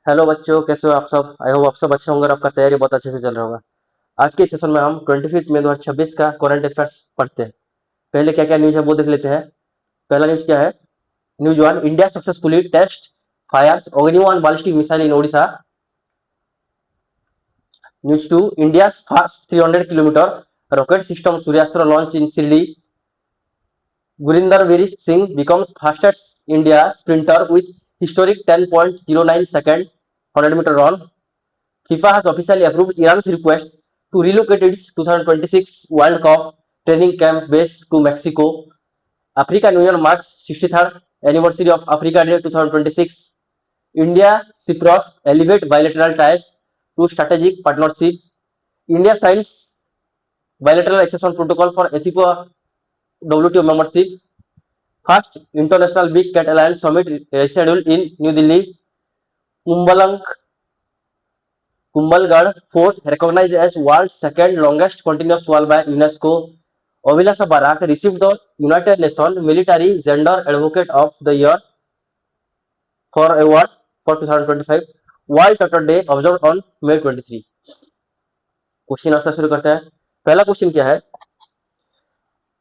Hello बच्चों, कैसे हो आप सब। आई होप आप सब अच्छे होंगे और आपका तैयारी बहुत अच्छे से चल रहा होगा। आज के सेशन में हम 25 मई 2026 का करंट अफेयर्स पढ़ते हैं। पहले क्या क्या न्यूज है वो देख लेते हैं। पहला न्यूज क्या है। News one, India successfully test fires Agni one ballistic missile in Odisha. News 2, India's fast 300 km rocket system Suryastra launched in Shirdi. Gurinder Veer Singh becomes fastest India sprinter with historic 10.09 second 100-meter run. FIFA has officially approved Iran's request to relocate its 2026 World Cup training camp base to Mexico. African Union marks 63rd anniversary of Africa Day 2026. India Cyprus elevate bilateral ties to strategic partnership. India signs bilateral accession protocol for Ethiopia WTO membership. First International Big Cat Alliance Summit rescheduled in New Delhi. Kumbhalgarh Fort recognized as world's second longest continuous wall by UNESCO. Abhilasha Barak received the United Nations Military Gender Advocate of the Year for award for 2025. World Turtle Day observed on May 23. Question answer शुरू करते हैं। पहला question क्या है।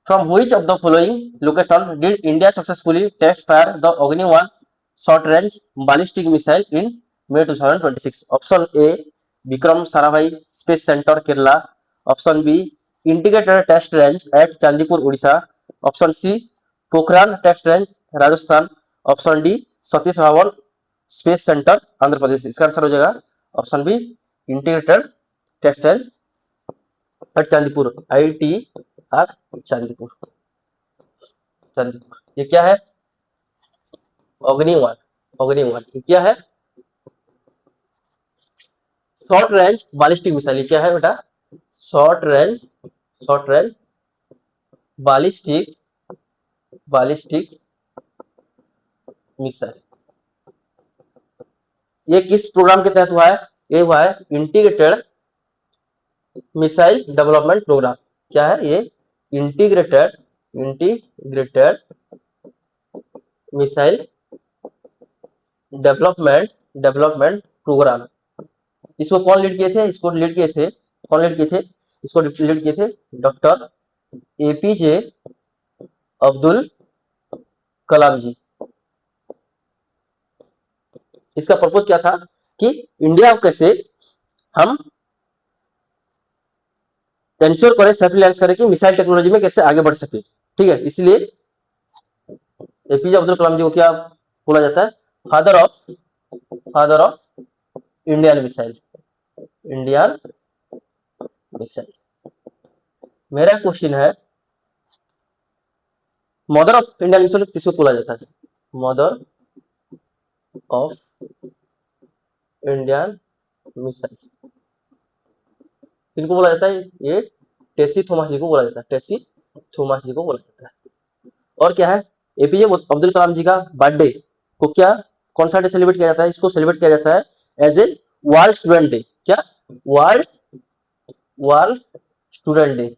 From which of the following location did India successfully test fire the Agni-1 short-range ballistic missile in May 2026? Option A, Vikram Sarabhai Space Center, Kerala. Option B, Integrated Test Range at Chandipur, Odisha. Option C, Pokhran Test Range, Rajasthan. Option D, Satish Dhawan Space Center, Andhra Pradesh. इसका answer हो जाएगा option B, integrated test range at Chandipur, ITR Chandipur. Chandipur ये क्या है। अग्नि-1 ये क्या है। Short range ballistic missile. ये क्या है बेटा। Short range ballistic missile. ये किस प्रोग्राम के तहत हुआ है। ये हुआ है इंटीग्रेटेड मिसाइल डेवलपमेंट प्रोग्राम। क्या है ये। Integrated missile development program. इसको कौन लीड किए थे। इसको लीड किए थे डॉक्टर APJ अब्दुल कलाम जी। इसका पर्पज क्या था कि इंडिया कैसे हम इंश्योर करें, सेल्फ रिलायंस करें कि मिसाइल टेक्नोलॉजी में कैसे आगे बढ़ सके। ठीक है, इसलिए APJ अब्दुल कलाम जी को क्या बोला जाता है। Father of Indian missile. मेरा क्वेश्चन है, मदर ऑफ इंडियन मिसाइल किसको बोला जाता है। मदर ऑफ इंडियन मिसाइल किनको बोला जाता है। ये टेसी थॉमस जी को बोला जाता है। और क्या है, APJ अब्दुल कलाम जी का बर्थडे को क्या कौन सा डे सेलिब्रेट किया जाता है। इसको सेलिब्रेट किया जाता है as a world student day. क्या वर्ल्ड स्टूडेंट डे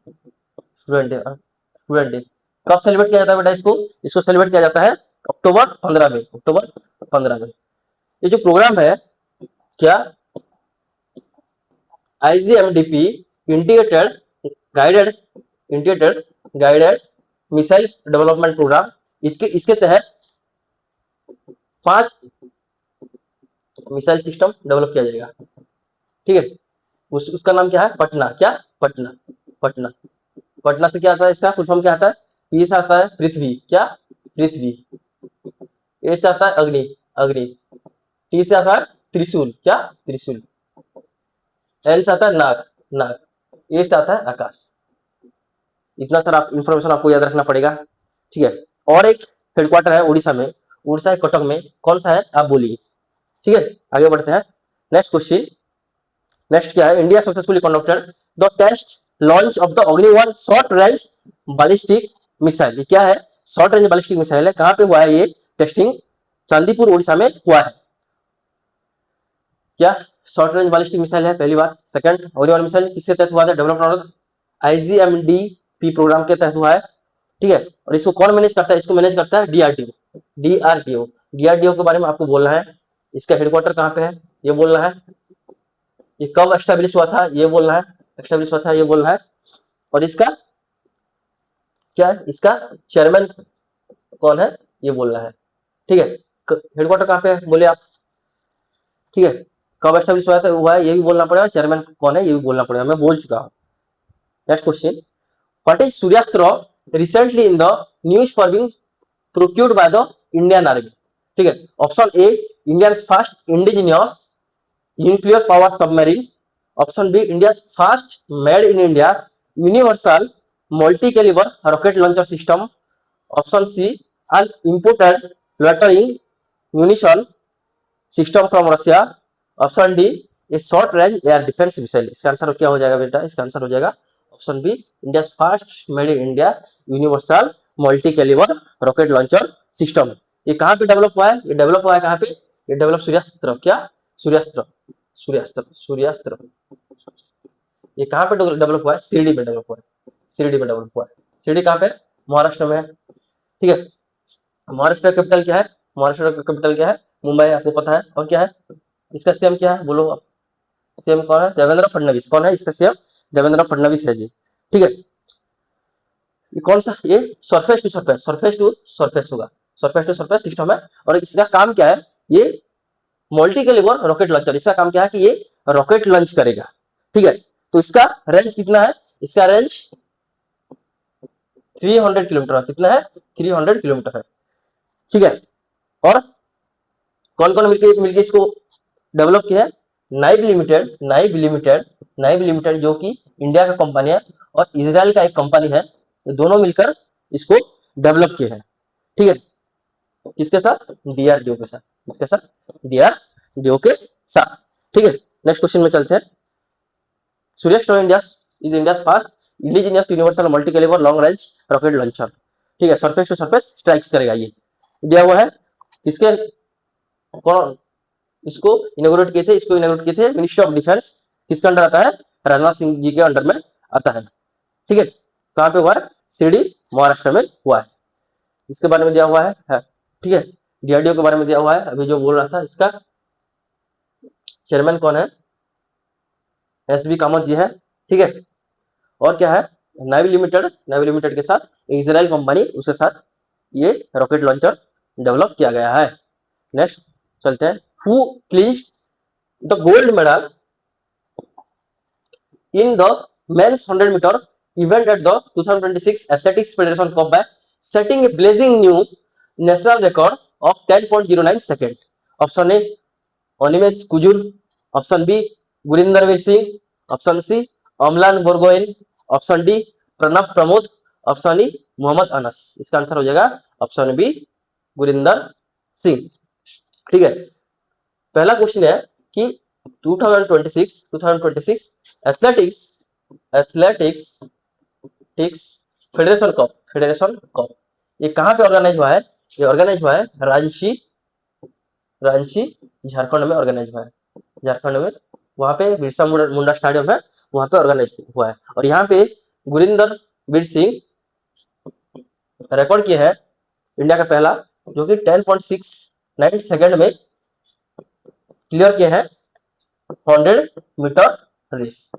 कब सेलिब्रेट किया जाता है बेटा। इसको सेलिब्रेट किया जाता है अक्टूबर 15 में। ये जो प्रोग्राम है क्या, IGMDP integrated guided missile development program. इसके तहत 5 मिसाइल सिस्टम डेवलप किया जाएगा। ठीक है, उसका नाम क्या है। पटना से क्या आता है। इसका फुल फॉर्म क्या आता है। P से आता है पृथ्वी। क्या पृथ्वी। A से आता है अग्नि। T से आता है त्रिशूल। क्या त्रिशूल। L से आता है नाग। A से आता है आकाश। इतना सारा इंफॉर्मेशन आपको याद रखना पड़ेगा। ठीक है, और एक हेडक्वार्टर है उड़ीसा में, उड़ीसा कटक में। कौन सा है आप बोलिए। ठीक है, आगे बढ़ते हैं। Next question. नेक्स्ट क्या है। India successfully conducted the test launch of the Agni one short range ballistic missile. क्या है। शॉर्ट रेंज बैलिस्टिक मिसाइल है। कहां पे हुआ है ये टेस्टिंग। चांदीपुर उड़ीसा में हुआ है। क्या शॉर्ट रेंज बैलिस्टिक मिसाइल है पहली बात। सेकंड, अग्नि-1 मिसाइल किसके तहत हुआ था। डेवलपमेंट IGMDP प्रोग्राम के तहत हुआ है। ठीक है, और इसको कौन मैनेज करता है। इसको मैनेज करता है DRDO के बारे में आपको बोलना है। इसका हेडक्वार्टर कहाँ पे है। ये बोलना है। ये कब एस्टेब्लिश हुआ था ये बोलना है, एस्टेब्लिश हुआ था ये बोलना है। और इसका क्या है, इसका चेयरमैन कौन है ये बोलना है। ठीक है, हेडक्वार्टर कहाँ पे है बोले आप। ठीक है, कब एस्टेब्लिश हुआ है ये भी बोलना पड़ेगा, चेयरमैन कौन है ये भी बोलना पड़ेगा, मैं बोल चुका हूँ। Next question, what is Suryastra recently in the news for being procured by the Indian army. ठीक है, option A India first indigenous nuclear power submarine, option B India first made in India universal multi calibre rocket launcher system, option C an imported loitering munition system from Russia, option D a short range air defence missile. इसका answer क्या हो जाएगा बेटा, इसका answer हो जाएगा option B India first made in India universal multi calibre rocket launcher system. ये कहाँ पे डेवलप हुआ है, ये डेवलप हुआ है कहाँ पे, ये डेवलप सूर्यास्त्र, क्या सूर्यास्त्र, सूर्यास्त्र, सूर्यास्त्र, ये कहाँ पे डेवलप हुआ है, शिरडी में डेवलप हुआ है, शिरडी में डेवलप हुआ है। शिरडी कहाँ पे, महाराष्ट्र में है। ठीक है, महाराष्ट्र का कैपिटल क्या है, महाराष्ट्र का कैपिटल क्या है, मुंबई, आपको पता है। और क्या है इसका सीएम क्या है बोलो आप, सीएम कौन है, देवेंद्र फडणवीस। कौन है इसका सीएम, देवेंद्र फडणवीस है जी। ठीक है, ये कौन सा, ये surface to surface, surface to surface होगा, सरफेस टू सरफेस सिस्टम है। और इसका काम क्या है, ये मल्टी कैलिबर रॉकेट लॉन्चर, इसका काम क्या है कि ये रॉकेट लॉन्च करेगा। ठीक है, तो इसका रेंज कितना है, इसका रेंज 300 किलोमीटर, कितना है 300 किलोमीटर है। ठीक है, और कौन कौन मिलके इसको डेवलप किया है, नाइब लिमिटेड, नाइब लिमिटेड, नाइब लिमिटेड जो कि इंडिया का कंपनी है और इजराइल का एक कंपनी है, दोनों मिलकर इसको डेवलप किए हैं। ठीक है, किसके साथ, डीआरडीओ के साथ, किसके साथ, डीआरडीओ के साथ। ठीक है, नेक्स्ट क्वेश्चन में चलते हैं। Suryastra India is India first indigenous universal multi calibre long range rocket launcher. ठीक है, सरफेस टू सरफेस स्ट्राइक्स करेगा, ये दिया हुआ है। इसके कौन इसको इनॉग्रेट किए थे, इसको इनॉग्रेट किए थे मिनिस्ट्री ऑफ डिफेंस, किसके अंडर आता है, राजनाथ सिंह जी के अंडर में आता है। ठीक है, कहाँ पे हुआ है, शिरडी महाराष्ट्र में हुआ है। इसके बारे में दिया हुआ है। ठीक है, डीआरडीओ के बारे में दिया हुआ है, अभी जो बोल रहा था, इसका चेयरमैन कौन है, एसबी कामत जी है। ठीक है, और क्या है, नावी लिमिटेड, नावी लिमिटेड के साथ इजराइल कंपनी, उसके साथ ये रॉकेट लॉन्चर डेवलप किया गया है। नेक्स्ट चलते हैं, who clinched the gold medal in the men's 100 metre event at the 2026 athletics federation cup by setting a blazing new national record of 10.09 second. Option A Animesh Kujur, option B Gurindervir Singh, option C Amlan Borgohain, option D Pranab Pramod, option E Mohammad Anas. इसका answer हो जाएगा option B Gurinder Singh. ठीक है, पहला question है कि 2026 athletics federation cup ये कहाँ पे ऑर्गेनाइज हुआ है, ये ऑर्गेनाइज हुआ है रांची झारखंड में ऑर्गेनाइज हुआ है, झारखंड में, वहां पे बिरसा मुंडा स्टेडियम है, वहां पे ऑर्गेनाइज हुआ है। और यहाँ पे गुरिंदर वीर सिंह रिकॉर्ड किया है इंडिया का पहला, जो कि 10.69 सेकेंड में क्लियर किए हैं 100 मीटर रेस।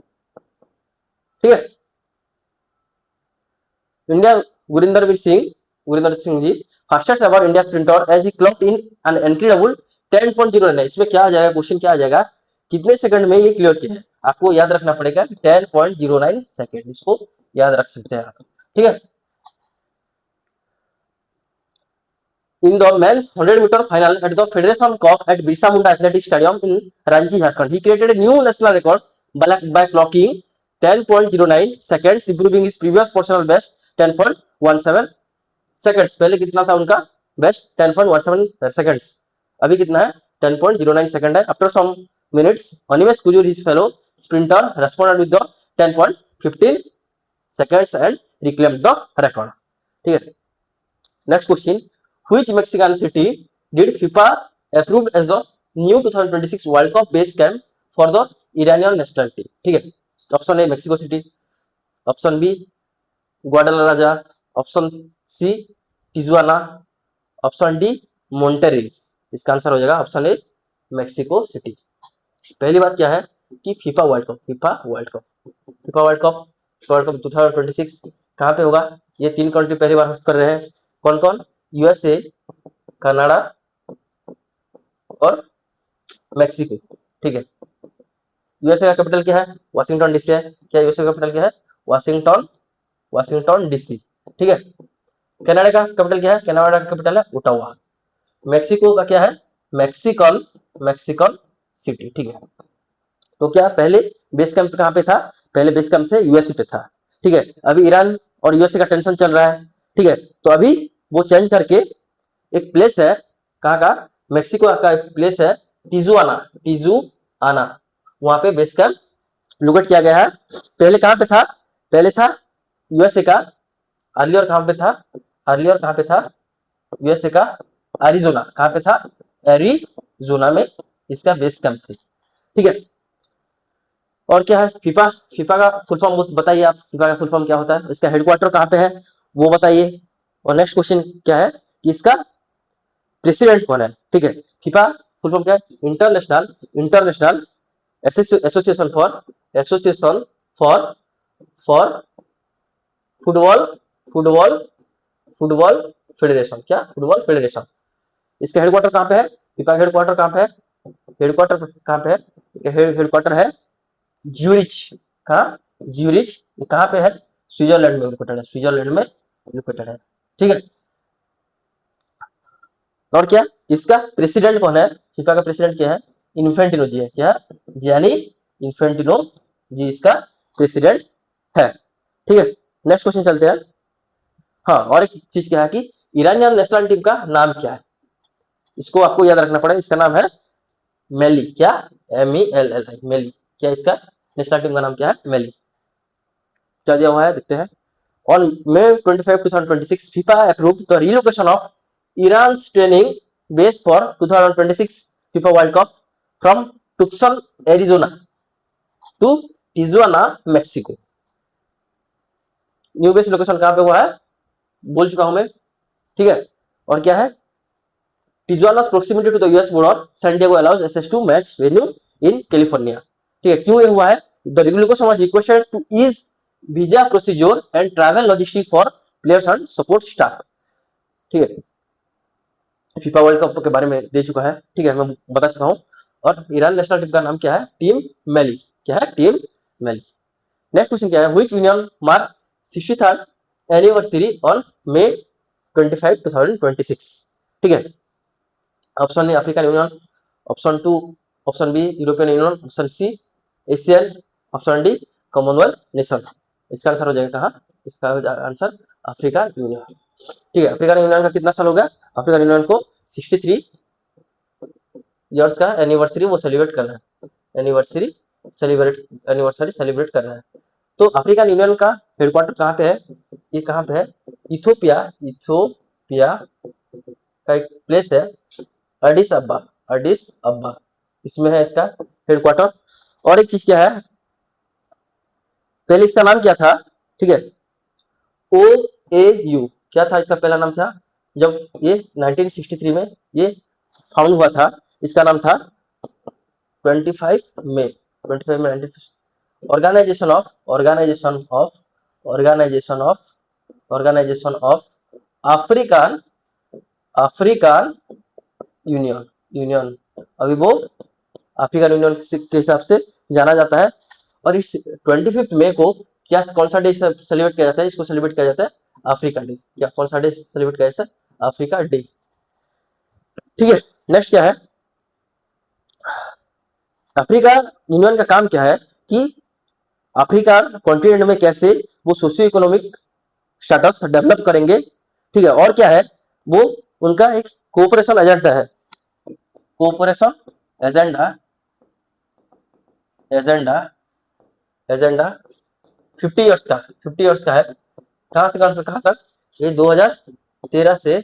ठीक है, India Gurinder Singh ji fastest ever India sprinter as he clocked in an incredible 10.09। इसमें क्या आ जाएगा, क्वेश्चन क्या आ जाएगा, कितने सेकंड में ये क्लियर किया है, आपको याद रखना पड़ेगा 10.09 सेकंड, इसको याद रख सकते हैं आप। ठीक है, in the men's 100 meter final at the Federation Cup at Birsa Munda Athletic Stadium in Ranchi, Jharkhand, he created a new national record by clocking 10.09 seconds, improving his previous personal best 10.17 seconds। पहले कितना था उनका best 10.17 seconds, अभी कितना है 10.09 second है। After some minutes Animesh Kujur his fellow sprinter responded with the 10.15 seconds and reclaimed the record। ठीक है, next question, which Mexican city did FIFA approved as the new 2026 World Cup base camp for the Iranian nationality। ठीक है, option A Mexico City, option B Guadalajara, option C Tijuana, option D Monterrey. इसका answer हो जाएगा option A Mexico city. पहली बात क्या है कि FIFA world cup, FIFA world cup, FIFA world cup, world cup 2026 कहाँ पे होगा? ये 3 कंट्री पहली बार होस्ट कर रहे हैं। कौन कौन? यूएसए, कनाडा और मैक्सिको। ठीक है, यूएसए का कैपिटल क्या है? वाशिंगटन डीसी है। क्या यूएसए का कैपिटल क्या है? Washington, Washington DC. ठीक है, कनाडा का कैपिटल क्या है? कनाडा का कैपिटल है ओटावा। मैक्सिको का क्या है? Mexican, Mexican city. ठीक है, तो क्या पहले बेस कैंप कहाँ पे था? पहले बेस कैंप थे यूएसए पे था। ठीक है, अभी ईरान और यूएसए का टेंशन चल रहा है। ठीक है, तो अभी वो चेंज करके एक प्लेस है, कहाँ का? मेक्सिको का एक प्लेस है टिजुआना, टिजुआना, वहां पे बेस कैंप लोकेट किया गया है। पहले कहाँ पे था? पहले था यूएसए का, अर्लियर कहाँ पे था? अर्लियर कहाँ पे था? यूएसए का एरिजोना। कहाँ पे था? एरिजोना में इसका बेस कैंप थी। ठीक है, और क्या है? फीफा, फीफा का फुल फॉर्म बताइए आप, फीफा का फुल फॉर्म क्या होता है? इसका हेडक्वार्टर कहाँ पे है वो बताइए। और नेक्स्ट क्वेश्चन क्या है कि इसका प्रेसिडेंट कौन है? ठीक है, फीफा फुल फॉर्म क्या है? International, international association for, association for, for football, football, football federation. क्या? Football federation. इसका हेडक्वार्टर कहाँ पे है? फीफा का हेडक्वार्टर कहाँ पे है? हेडक्वार्टर कहाँ पे है? हेडक्वार्टर है ज्यूरिच। कहाँ? ज्यूरिच। ये कहाँ पे है? स्विट्जरलैंड में लोकेटेड है, स्विट्जरलैंड में लोकेटेड है। ठीक है, और क्या इसका प्रेसिडेंट कौन है? फीफा का प्रेसिडेंट क्या है? इन्फेंटिनो जी है। क्या? जियानी इन्फेंटिनो जी इसका प्रेसिडेंट है। ठीक है, नेक्स्ट क्वेश्चन चलते हैं। हाँ, और एक चीज क्या है कि ईरानियन नेशनल टीम का नाम क्या है? इसको आपको याद रखना पड़ेगा। इसका नाम है मेली। क्या? MELLI, मेली। क्या इसका नेशनल टीम का नाम क्या है? मेली। क्या दिया हुआ है देखते हैं। On May 25, 2026, FIFA approved the relocation of Iran's training base for 2026 FIFA World Cup from Tucson, Arizona to Tijuana, Mexico. New base location कहाँ पे हुआ है बोल चुका हूं मैं। ठीक है, और क्या है? Tijuana's proximity to the US border, San Diego allows access to match venue in California. ठीक है, क्यों ये हुआ है? The relocation was requested to ease visa procedure and travel logistics for players and support staff. ठीक है, FIFA world cup के बारे में दे चुका है। ठीक है, मैं बता चुका हूँ। और ईरान नेशनल टीम का नाम क्या है? टीम मेली। क्या है? टीम मेली। नेक्स्ट क्वेश्चन क्या है? Which union mark 63rd anniversary on May 25, 2026? ठीक है, option A African union, option 2, option B European union, option C Asian, option D commonwealth nation. इसका आंसर हो जाएगा कहाँ? इसका आंसर अफ्रीका यूनियन। ठीक है, अफ्रीकन यूनियन का कितना साल हो गया? अफ्रीकन यूनियन को 63 ईयर्स का एनिवर्सरी वो सेलिब्रेट करना है। एनिवर्सरी सेलिब्रेट करना है। तो अफ्रीकन यूनियन का हेडक्वार्टर कहाँ पे है? ये कहाँ पे है? इथोपिया, इथोपिया का एक प्लेस है एडिस अब्बा, एडिस अब्बा, इसमें है इसका हेडक्वार्टर। और एक चीज क्या है, पहले इसका नाम क्या था? ठीक है, OAU। क्या था इसका पहला नाम? था जब ये 1963 में ये फाउंड हुआ था, इसका नाम था 25 मई 19 organization of, organization of African, African union, union. अभी वो अफ्रीकन यूनियन के हिसाब से जाना जाता है। और इस 25 मई को क्या, कौन सा डे सेलिब्रेट किया जाता है? इसको सेलिब्रेट किया जाता है अफ्रीका डे। क्या कौन सा डे सेलिब्रेट किया जाता है? Africa day. ठीक है, नेक्स्ट क्या है? अफ्रीका यूनियन का काम क्या है कि अफ्रीका कॉन्टिनेंट में कैसे वो सोशियो इकोनॉमिक स्टेटस डेवलप करेंगे। ठीक है, और क्या है? वो उनका एक कोऑपरेशन एजेंडा है, cooperation agenda, agenda, agenda 50 years का, 50 ईयर्स का है। कहां से कहां तक? ये 2013 से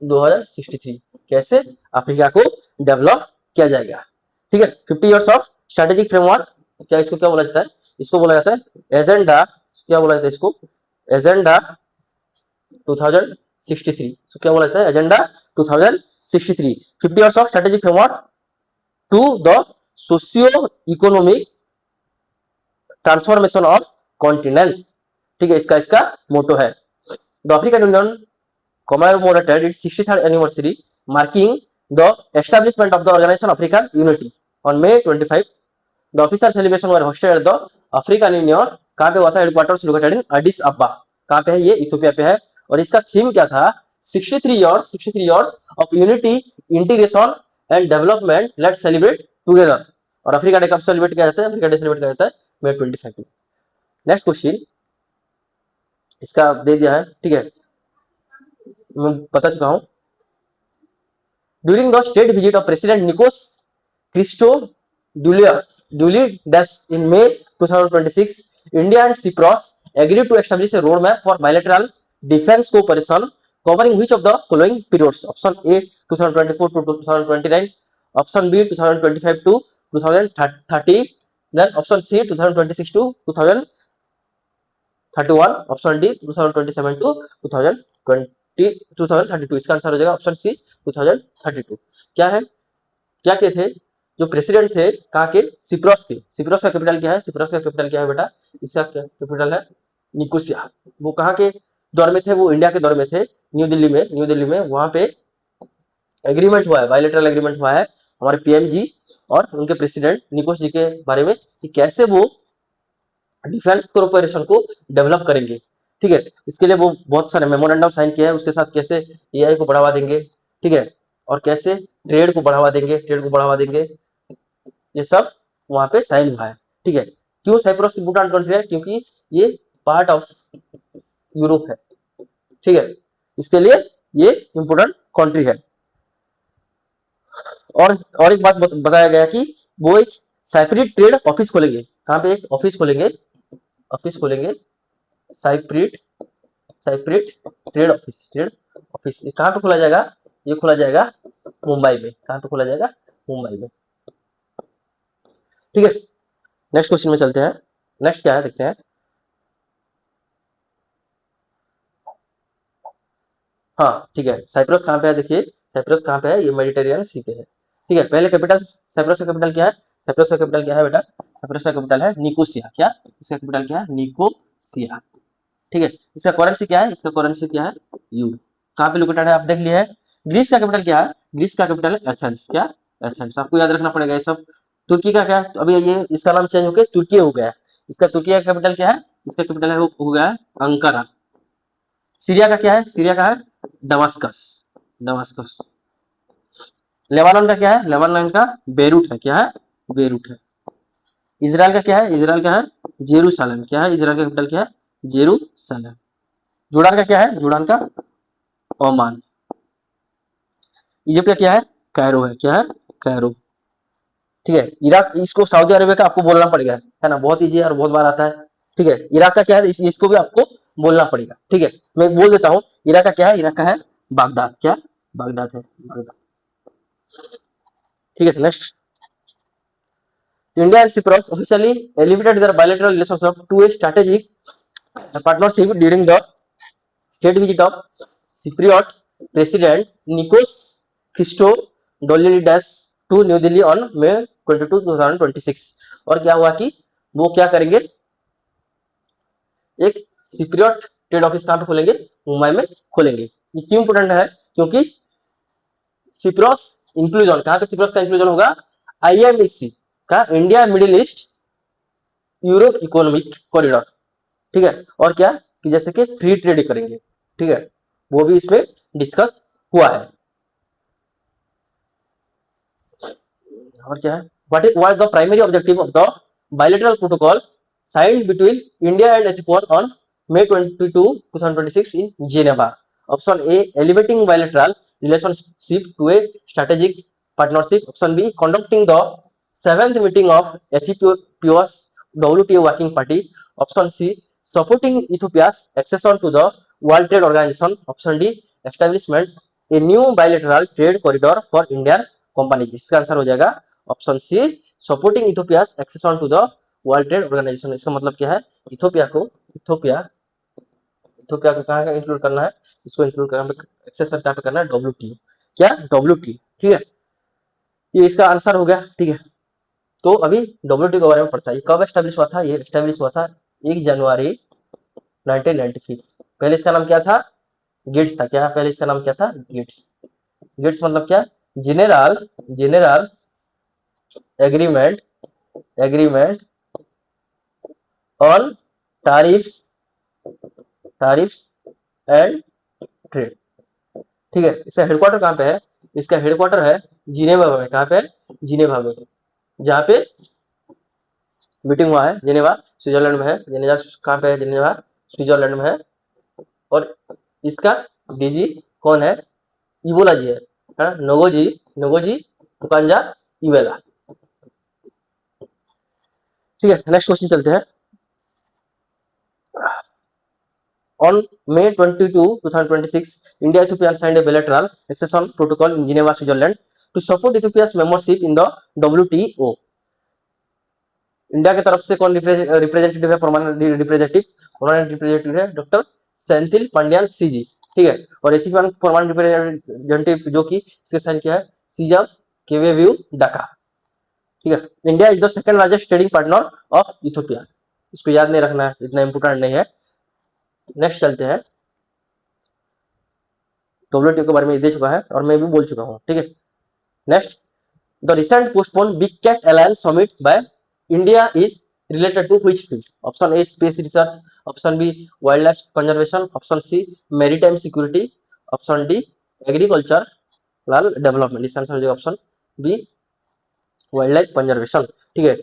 2063 कैसे अफ्रीका को डेवलप किया जाएगा। ठीक है, 50 ईयर्स ऑफ स्ट्रेटेजिक फ्रेमवर्क। क्या इसको क्या बोला जाता है? इसको बोला जाता है एजेंडा। क्या बोला जाता है इसको? एजेंडा 2063। इसको क्या बोला जाता है? Agenda 2063। 50 years of strategic framework to the socio economic transformation of continent, ठीक है, इसका मोटो है। The African union commemorated its 63rd anniversary, marking the establishment of the Organization of African Unity on May 25. The official celebration were hosted at the African Union, कहाँ पे हुआ था, headquarters located in Aedes अब्बा, कहाँ पे है ये, Ethiopia पे है। और इसका थीम क्या था, 63 years of unity, integration and development, let's celebrate together. और अफ्रीका डे कब सेलिब्रेट किया जाता है, अफ्रीका डे सेलिब्रेट किया जाता है May 25। नेक्स्ट क्वेश्चन इसका दे दिया है, ठीक है, मैं बता चुका हूं। During the state visit of president Nikos Christodoulides in May 2026, India and Cyprus agreed to establish a roadmap for bilateral defense cooperation covering which of the following periods? Option A 2024 to 2029, option B 2025 to 2030, then option C 2026 to 2031, option D 2027 to 2032। इसका answer हो जाएगा option सी 2032। क्या है, क्या के थे जो president थे, कहाँ के, सिप्रस के। सिप्रस का कैपिटल क्या है, सिप्रस का कैपिटल क्या है बेटा, इसका कैपिटल है निकोसिया। वो कहाँ के दौर में थे, वो इंडिया के दौर में थे, न्यू दिल्ली में, न्यू दिल्ली में। वहां पे एग्रीमेंट हुआ है, बायलैटरल एग्रीमेंट हुआ है हमारे पीएम जी और उनके प्रेसिडेंट निकोस जी के बारे में, कि कैसे वो डिफेंस कॉर्पोरेशन को डेवलप करेंगे, ठीक है। इसके लिए वो बहुत सारे मेमोरेंडम साइन किया है, उसके साथ कैसे एआई को बढ़ावा देंगे, ठीक है, और कैसे ट्रेड को बढ़ावा देंगे, ये सब वहां पे साइन हुआ है, ठीक है। क्यों साइप्रस भूटान कंट्री है, क्योंकि ये पार्ट ऑफ यूरोप है, ठीक है, इसके लिए ये इंपोर्टेंट कंट्री है। और एक बात बताया गया कि वो एक साइप्रिट ट्रेड ऑफिस खोलेंगे, कहाँ पे एक ऑफिस खोलेंगे, साइप्रिट ट्रेड ऑफिस, ये कहाँ पे खोला जाएगा, ये खोला जाएगा मुंबई में। कहाँ पे खोला जाएगा, मुंबई में, ठीक है। नेक्स्ट क्वेश्चन में चलते हैं। नेक्स्ट क्या है देखते हैं। हाँ ठीक है, साइप्रस कहाँ पे है, देखिए साइप्रस कहाँ पे है, ये मेडिटेरियन सी पे है, ठीक है। पहले कैपिटल, साइप्रस का कैपिटल क्या है, साइप्रस का कैपिटल क्या है बेटा, साइप्रस का कैपिटल है निकोसिया। क्या, इसका कैपिटल क्या है, निकोसिया, ठीक है। इसका करेंसी क्या है, इसका करेंसी क्या है, यू। कहाँ पे लोकेटेड है आप देख लिया है। ग्रीस का कैपिटल क्या है, ग्रीस का कैपिटल है एथेंस। क्या, एथेंस, आपको याद रखना पड़ेगा ये सब। तुर्की का क्या है, तो अभी ये इसका नाम चेंज होकर तुर्की हो गया है। इसका तुर्की का कैपिटल क्या है, इसका कैपिटल है हो गया है अंकारा। सीरिया का क्या है, सीरिया का है दमास्कस, लेबानन का क्या है, लेबानन का बेरूट है। क्या है, बेरूट है। इजराइल का क्या है, इजराइल का है जेरूसलम। क्या है, इजराइल का कैपिटल क्या है, जेरूसलम। जोर्डान का क्या है, जोर्डान का ओमान। इजिप्ट का क्या है, कैरो है। क्या है, कैरो, ठीक है। इराक, इसको सऊदी अरेबिया का आपको बोलना पड़ेगा, है ना, बहुत इजी है और बहुत बार आता है, ठीक है। इराक का क्या है, इसको भी आपको बोलना पड़ेगा, ठीक है। मैं बोल देता हूँ, इराक का क्या है, इराक का है बागदाद। क्या, बागदाद है, बागदाद, ठीक है। Next, India and Cyprus officially elevated their bilateral relationship to a strategic partnership during the state visit of Cypriot president Nikos Christodoulides to New Delhi on May 22, 2026। और क्या हुआ कि वो क्या करेंगे, एक सिप्रियट ट्रेड ऑफिस कहाँ पे खोलेंगे, मुंबई में खोलेंगे। ये क्यों इंपोर्टेंट है, क्योंकि सिप्रस इंक्लूजन, कहाँ पे सिप्रस का इंक्लूजन होगा, IMEC का, India middle east Europe economic corridor, ठीक है। और क्या कि जैसे कि फ्री ट्रेड करेंगे, ठीक है, वो भी इसमें डिस्कस हुआ है। और क्या है, what was the primary objective of the bilateral protocol signed between India and Ethiopia on May 22, 2026 in Geneva? Option A, elevating bilateral relationship to a strategic partnership. Option B, conducting the 7th meeting of Ethiopia's WTO working party. Option C, supporting Ethiopia's accession to the World Trade Organization. Option D, establishment a new bilateral trade corridor for Indian companies. इसका answer हो जाएगा option C, supporting Ethiopia's accession to the world trade organisation. इसका मतलब क्या है, Ethiopia को कहाँ include करना है, इसको इंक्लूड करना, एक्सेसन कहाँ पे करना है, WTO। क्या, WTO, ठीक है। ये इसका आंसर हो गया, ठीक है। तो अभी WTO के बारे में पढ़ता है। ये कब एस्टेब्लिश हुआ था? ये एस्टेब्लिश हुआ था 1 जनवरी 1993। पहले इसका नाम क्या था? गिट्स था। क्या पहले इसका नाम क्या था? गिट्स। गिट्स मतलब क्या? General general agreement agreement on tariffs tariffs and trade. ठीक है। इसका हेडक्वार्टर कहाँ पे है? इसका हेडक्वार्टर है जिनेवा में। कहाँ पे? जिनेवा में, जहाँ पे मीटिंग हुआ है। जिनेवा स्विट्जरलैंड में है। जिनेवा कहाँ पे है? जिनेवा स्विट्जरलैंड में है। और इसका डीजी कौन है? इबोला जी है, नोगोजी नोगोजी पुकांजा इवेला। ठीक है, नेक्स्ट क्वेश्चन चलते हैं। On May 22, 2026, India Ethiopia signed a bilateral accession protocol in Geneva, Switzerland to support Ethiopia's membership in the WTO. India की तरफ से कौन रिप्रेजेंटेटिव है? परमानेंट रिप्रेजेंटेटिव है डॉक्टर सेंथिल पांड्यान सीजी। ठीक है। और इथियोपियन परमानेंट रिप्रेजेंटेटिव जो कि इसके साइन किया है सीजम केवेव्यू डाका। ठीक है। India is the second largest trading partner of Ethiopia. इसको याद नहीं रखना है, इतना इंपोर्टेंट नहीं है। नेक्स्ट चलते हैं। WTO के बारे में दे चुका है और मैं भी बोल चुका हूँ। ठीक है। Next, the recent postpone big cat alliance summit by India is related to which field? Option A space research, option B wild life conservation, option C maritime security, option D agriculture development. इसका answer हो जाएगा option B wild life conservation. ठीक है।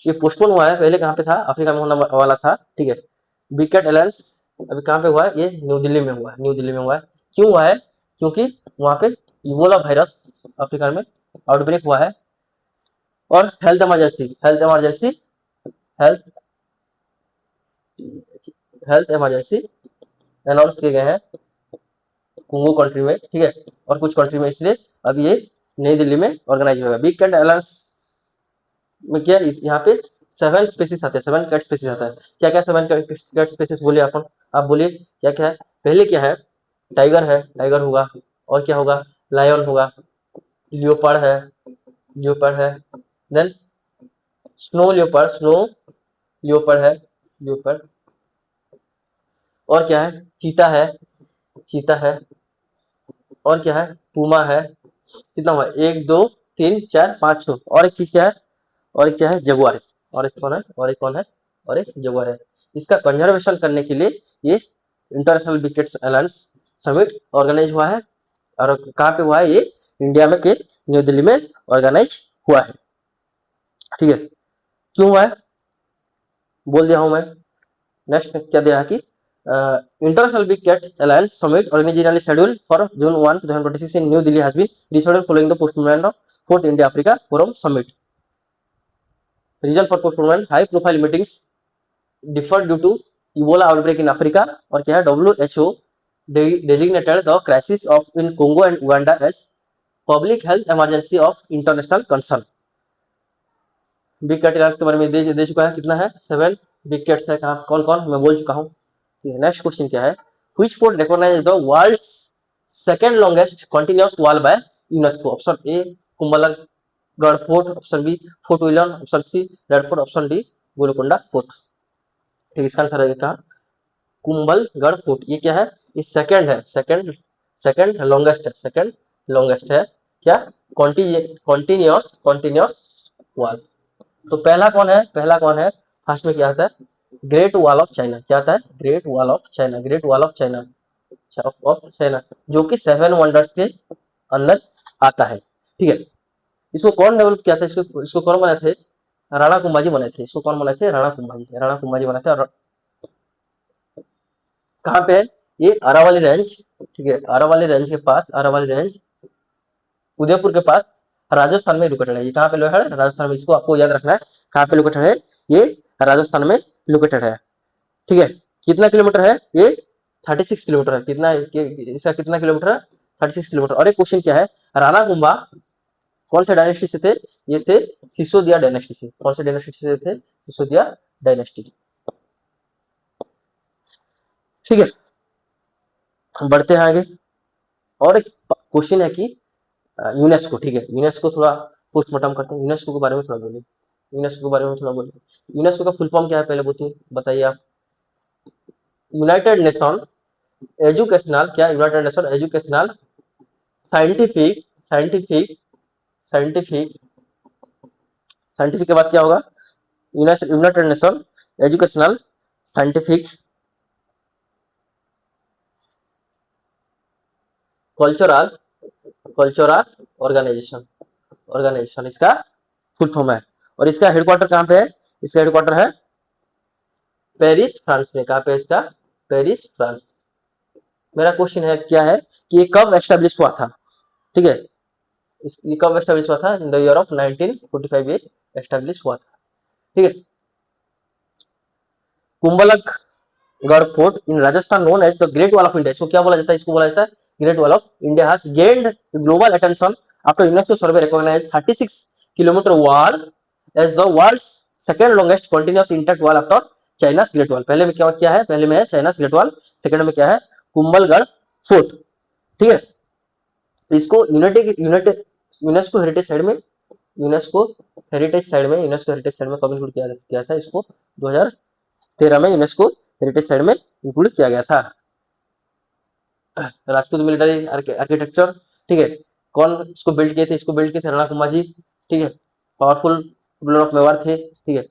ये postpone हुआ है, पहले कहाँ पे था? अफ्रीका में होने वाला था। ठीक है। बिग कैट अलायंस अभी कहाँ पे हुआ है? ये न्यू दिल्ली में हुआ है। न्यू दिल्ली में हुआ है। क्यों हुआ है? क्योंकि वहां पे इबोला वायरस अफ्रीका में आउटब्रेक हुआ है और हेल्थ हेल्थ इमरजेंसी अनाउंस किए गए हैं कोंगो कंट्री में। ठीक है। और कुछ कंट्री में, इसलिए अभी ये नई दिल्ली में ऑर्गेनाइज होगा। बिग कैट अलायंस में क्या यहाँ पे 7 स्पेसीज आते हैं, 7 कैट स्पेसीज आता है। क्या क्या 7 कैट स्पेसीज बोलिए आप बोलिए क्या क्या है? पहले क्या है? टाइगर है, टाइगर होगा। और क्या होगा? लायन होगा। लियोपर्ड है। देन स्नो लियोपर्ड है, लियोपर्ड। और क्या है? चीता है। और क्या है? पूमा है। कितना हुआ? 1 2 3 4 5 6। और एक चीज क्या है? और एक क्या है? जगुआर है। और एक कौन है? और एक जगुआर है। इसका कंजर्वेशन करने के लिए ये international big cat alliance summit organize हुआ है। और कहाँ पे हुआ है? ये इंडिया में के न्यू दिल्ली में ऑर्गेनाइज हुआ है। ठीक है। क्यों हुआ है बोल दिया हूं मैं। नेक्स्ट क्या दिया है कि international big cat alliance summit originally scheduled for June 1 2026 in New Delhi has been rescheduled following the postponement of fourth India Africa Forum Summit. Reason for postponement: high profile meetings deferred due to Ebola outbreak in Africa। और क्या है? WHO designated the crisis of in Congo and Uganda as public health emergency of international concern। Big cat alliance के बारे में दे चुका है। कितना है? 7 बिग कैट्स है। कहाँ कौन कौन मैं बोल चुका हूँ। नेक्स्ट क्वेश्चन क्या है? Which fort recognize the world's second longest continuous wall by UNESCO? Option A Kumbhalgarh Fort, option B Fort William, option C Red Fort, option D Golconda Fort. ठीक, इसका आंसर है कहा कुंभलगढ़ फोर्ट। ये क्या है? ये सेकंड है, सेकंड लॉन्गेस्ट है, सेकंड लॉन्गेस्ट है। क्या? Continuous wall. तो पहला कौन है? फर्स्ट में क्या आता है? Great wall of China. क्या आता है? Great wall of China, great wall of China of China, जो कि 7 वंडर्स के अंदर आता है। ठीक है। इसको कौन डेवलप किया था? इसको कौन बनाए थे? राणा कुंभाजी बनाए थे। इसको कौन बनाए थे? राणा कुंभाजी बनाए थे। और कहाँ पे है ये? अरावली रेंज। ठीक है। अरावली रेंज के पास, अरावली रेंज उदयपुर के पास राजस्थान में लोकेटेड है। ये कहाँ पे लोकेटेड है? राजस्थान में। इसको आपको याद रखना है कहाँ पे लोकेटेड है। ये राजस्थान में लोकेटेड है। ठीक है। कितना किलोमीटर है ये? 36 किलोमीटर है। कितना इसका कितना किलोमीटर है? 36 किलोमीटर। और एक क्वेश्चन क्या है? राणा कुंभा कौन से डायनेस्टी से थे? ये थे सिसोदिया डायनेस्टी से। कौन से डायनेस्टी से थे? सिसोदिया डायनेस्टी। ठीक है, बढ़ते हैं आगे। और एक क्वेश्चन है कि यूनेस्को। ठीक है, यूनेस्को थोड़ा पोस्टमार्टम करते हैं। यूनेस्को के बारे में थोड़ा बोलिए। यूनेस्को के बारे में थोड़ा बोलिए। यूनेस्को का फुल फॉर्म क्या है पहले बताइए आप। यूनाइटेड नेशन एजुकेशनल, क्या united nation educational scientific scientific scientific scientific के बाद क्या होगा? United nation educational scientific cultural cultural organisation organisation इसका फुल फॉर्म है। और इसका हेडक्वार्टर कहाँ पे है? इसका हेडक्वार्टर है पेरिस फ्रांस में। कहाँ पे है इसका? Paris France. मेरा क्वेश्चन है क्या है कि ये कब एस्टेब्लिश हुआ था? ठीक है, ये कब एस्टेब्लिश हुआ था? इन द ईयर ऑफ 1945 ये एस्टेब्लिश हुआ था। ठीक है। Kumbhalgarh fort in Rajasthan known as the great wall of India, इसको क्या बोला जाता है? इसको बोला जाता है great wall of India has gained global attention after UNESCO survey recognised 36 kilometre wall as the world's second longest continuous intact wall after China's great wall. पहले में क्या है? पहले में है चाइनास ग्रेट वॉल, सेकंड में क्या है? कुंभलगढ़ फोर्ट। ठीक है, तो इसको यूनेस्को हेरिटेज साइड में कब इंक्लूड किया था? इसको 2013 में यूनेस्को हेरिटेज साइड में इंक्लूड किया गया था। राजपूत मिलिट्री आर्किटेक्चर, ठीक है, कौन इसको बिल्ड किए थे? इसको बिल्ड किए थे राणा कुंभा जी। ठीक है, पावरफुल रूलर ऑफ मेवाड़ थे। ठीक है,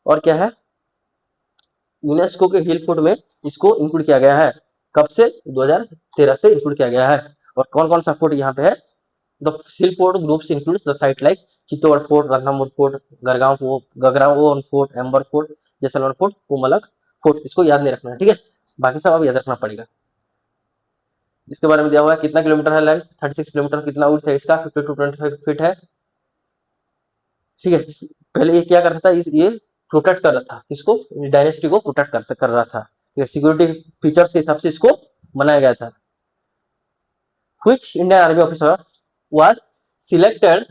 और क्या है? यूनेस्को के हिल फूड में इसको इंक्लूड किया गया है। कब से? 2013 से इंक्लूड किया गया है। और कौन कौन सा फोर्ट यहाँ पे है? The hill fort groups includes the site like Chittor fort, Ranthambore fort, Gagron fort, Amber fort, Jaisalmer fort, Kumbhalgarh fort. इसको याद नहीं रखना है। ठीक है, बाकी सब अब याद रखना पड़ेगा। इसके बारे में दिया हुआ है कितना किलोमीटर है लेंथ? 36 किलोमीटर। कितना उच्च है इसका? 50 to 25 फीट है। ठीक है, पहले ये क्या कर रहा था? ये प्रोटेक्ट कर रहा था, इसको डायनेस्टी को प्रोटेक्ट कर रहा था। ठीक है, सिक्योरिटी फीचर्स के हिसाब से इसको बनाया गया था। Which Indian army officer was selected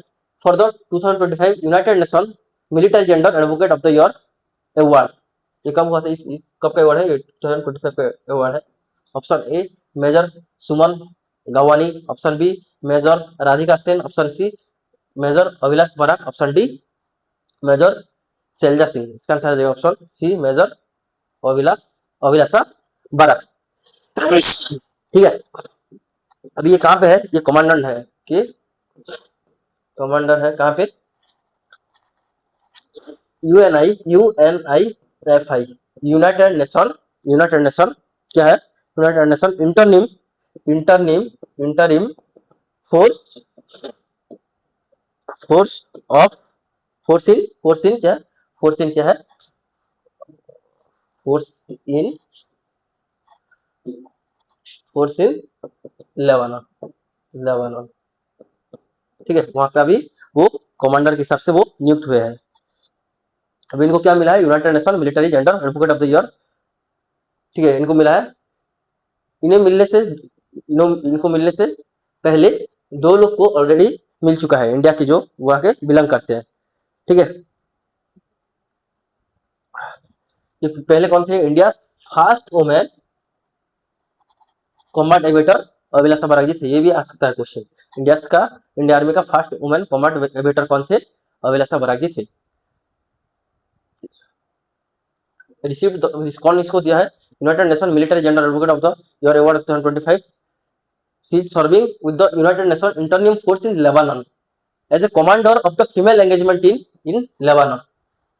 for the 2025 United Nation military gender advocate of the year award? ये कब हुआ था? कब का अवार्ड है? ये 2025 का अवार्ड है। Option A major Suman Gawani, option B major Radhika Sen, option C major Abhilash Barak, option D major Shailja Singh. इसका आंसर है option C major Abhilasha Barak. ठीक है, अभी ये कहाँ पे है? ये कमांडेंट है कि कमांडर है कहाँ पे? UNIFI यूनाइटेड नेशन क्या है? United Nation interim interim force force of force in क्या? Force in Lebanon. ठीक है, वहां का भी वो कमांडर के हिसाब से वो नियुक्त हुए हैं। अभी इनको क्या मिला है? United Nation military gender advocate of the year. ठीक है, इनको मिला है। इनको मिलने से पहले दो लोग को ऑलरेडी मिल चुका है, इंडिया के जो वहां के बिलोंग करते हैं। ठीक है, ये पहले कौन थे? India first women combat aviator Abhilasha Barak ji थे। ये भी आ सकता है क्वेश्चन। इंडिया आर्मी का फर्स्ट वुमेन कॉम्बैट एविएटर कौन थे? अभिलाषा बराक जी थे। रिसीव्ड कौन इसको दिया है? United Nation military gender advocate of the year award 2025। She is serving with the United Nation interim force in Lebanon as a commander of the female engagement in Lebanon.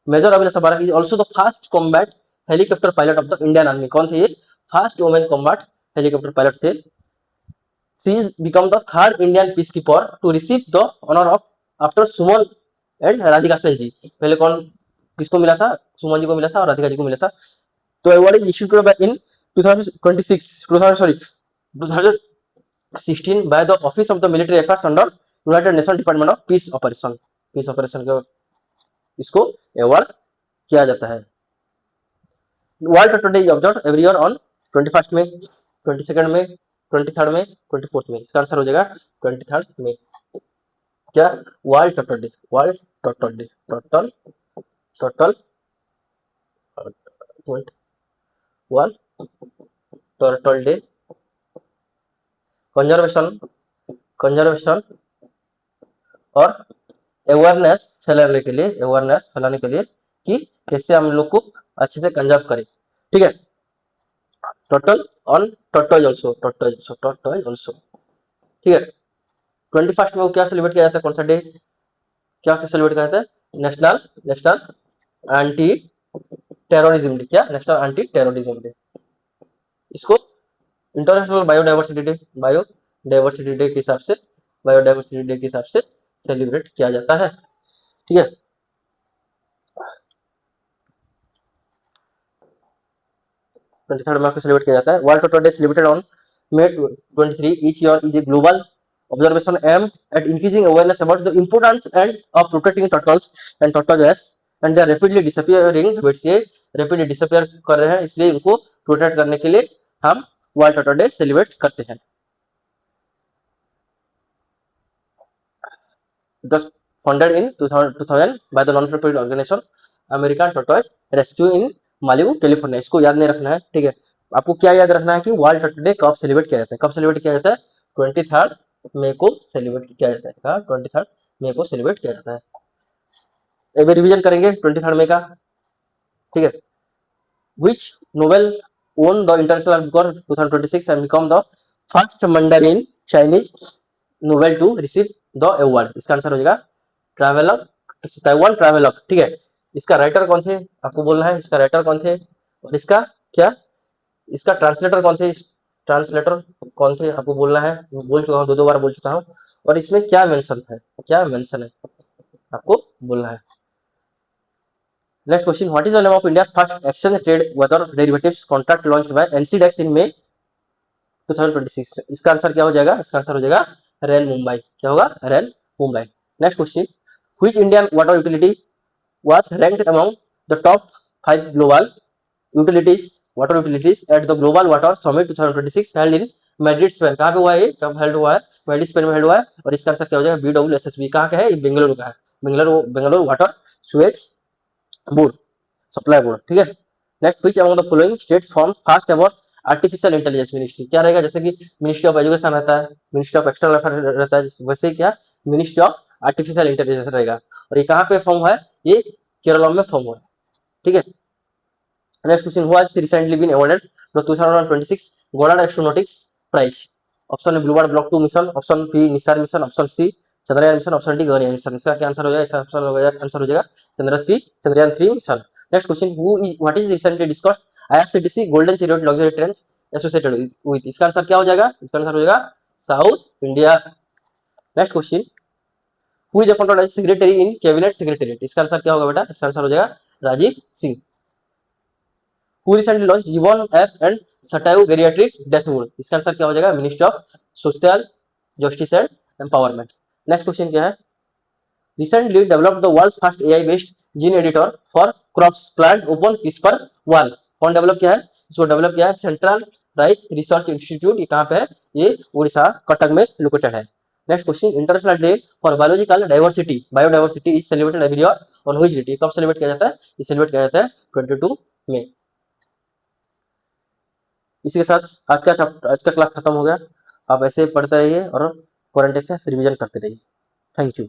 Major Abhilasha Barak is also the first combat helicopter pilot of the Indian army. कौन थे ये? First women combat helicopter pilot थे। She is become the third Indian peacekeeper to receive the honor of after Suman and Radhika Sen जी। पहले कौन किसको मिला था? सुमन जी को मिला था और राधिका जी को मिला था। तो award is issued in 2016 by the Office of the Military Affairs under United Nations Department of Peace Operation। Peace operation का इसको अवार्ड किया जाता है। World total day observe every year on 21 में, 22 में, 23 में, 24 में। इसका आंसर हो जाएगा 23 में। क्या? World total day total world total day conservation और अवेयरनेस फैलाने के लिए, अवेयरनेस फैलाने के लिए कि कैसे हम लोग को अच्छे से कंजर्व करें, ठीक है। टोटल ऑन टोटोज ऑल्सो, टोटोज ऑल्सो, ठीक है। 21 में वो क्या सेलिब्रेट किया जाता है, कौन सा डे, क्या सेलिब्रेट किया जाता है, national national anti terrorism day, क्या नेशनल एंटी टेररिज्म डे। इसको international biodiversity day, biodiversity day के हिसाब से, बायोडाइवर्सिटी डे के हिसाब से सेलिब्रेट किया जाता है, ठीक है। ट्वेंटी थर्ड मार्च को सेलिब्रेट किया जाता है। World toto day celebrated on May 23 each year is a global observation aimed at increasing awareness about the importance and of protecting turtles and tortoises and they are rapidly disappearing, which ये rapidly disappear कर रहे हैं, इसलिए इनको protect करने के लिए हम वर्ल्ड टोटो डे सेलिब्रेट करते हैं। It was founded in 2000 by the non-profit organization American Tortoise Rescue in Malibu, California। इसको याद नहीं रखना है, ठीक है। आपको क्या याद रखना है कि वर्ल्ड टोटो डे कब सेलिब्रेट किया जाता है, कब सेलिब्रेट किया जाता है, 23 मई को सेलिब्रेट किया जाता है, 23 मई को सेलिब्रेट किया जाता है। एक बार रिवीजन करेंगे 23 मई का, ठीक है। Which Nobel won the International Book 2026 and become the first Mandarin Chinese Nobel to receive the award। इसका आंसर हो जाएगा ट्रैवलर, ताइवान ट्रैवलर, ठीक है। इसका राइटर कौन थे, आपको बोलना है इसका राइटर कौन थे, और इसका क्या, इसका ट्रांसलेटर कौन थे, ट्रांसलेटर कौन थे आपको बोलना है। बोल चुका हूँ, दो बार बोल चुका हूँ। और इसमें क्या मेंशन है, क्या मेंशन है आपको बोलना है। Next question, what is the name of India's first exchange trade weather derivatives contract launched by NCDEX in May 2026। इसका आंसर क्या हो जाएगा, इसका आंसर हो जाएगा रेल मुंबई, क्या होगा, rail Mumbai. Next question, which Indian water utility was ranked among the top 5 global utilities, water utilities at the Global Water Summit 2026 held in Madrid, Spain। कहाँ पे हुआ है, कब हेल्ड हुआ है, मैड्रिड स्पेन में हेल्ड हुआ है। और इसका आंसर क्या हो जाएगा, BWSSB। कहाँ का है, बेंगलुरु का है, Bengaluru water Suez board, supply board, ठीक है। Next, which among the following states forms first ever artificial intelligence ministry. क्या रहेगा, जैसे कि मिनिस्ट्री ऑफ एजुकेशन रहता है, मिनिस्ट्री ऑफ एक्सटर्नल अफेयर रहता है, वैसे क्या मिनिस्ट्री ऑफ आर्टिफिशियल इंटेलिजेंस रहेगा। और ये कहाँ पे फॉर्म है, ये केरला में फॉर्म हुआ है, ठीक है। Next question, who has recently been awarded the 2026 golden astronautics prize. Option है bluebird block 2 mission, option B NISAR mission, option C Chandrayaan mission, option D Gaganyaan mission. इसका क्या आंसर हो जाएगा, इसका आंसर हो जाएगा Chandrayaan 3 mission. Next question, what is recently discussed IRCTC golden chariot luxury train associated with. इसका answer क्या हो जाएगा, इसका आंसर हो जाएगा south India. Next question, who is appointed as secretary in cabinet secretariat. इसका आंसर क्या होगा बेटा, इसका आंसर हो जाएगा Rajiv Singh. Who recently launch Jeevan app and Satayu geriatric dashboard. इसका आंसर क्या हो जाएगा, ministry of social justice and empowerment. Next question क्या है, recently developed the world's first AI based gene editor for crops plant open CRISPR-1। कौन develop किया है, इसको डेवलप किया है सेंट्रल राइस रिसर्च इंस्टीट्यूट। ये कहाँ पे है, ये उड़ीसा कटक में लोकेटेड है। Next question, international day for biological diversity, biodiversity is celebrated every year on which date. कब सेलिब्रेट किया जाता है, ये सेलिब्रेट किया जाता है 22 मई। इसी के साथ आज का क्लास खत्म हो गया। आप ऐसे पढ़ते रहिए और करंट अफेयर्स रिवीजन करते रहिए। Thank you.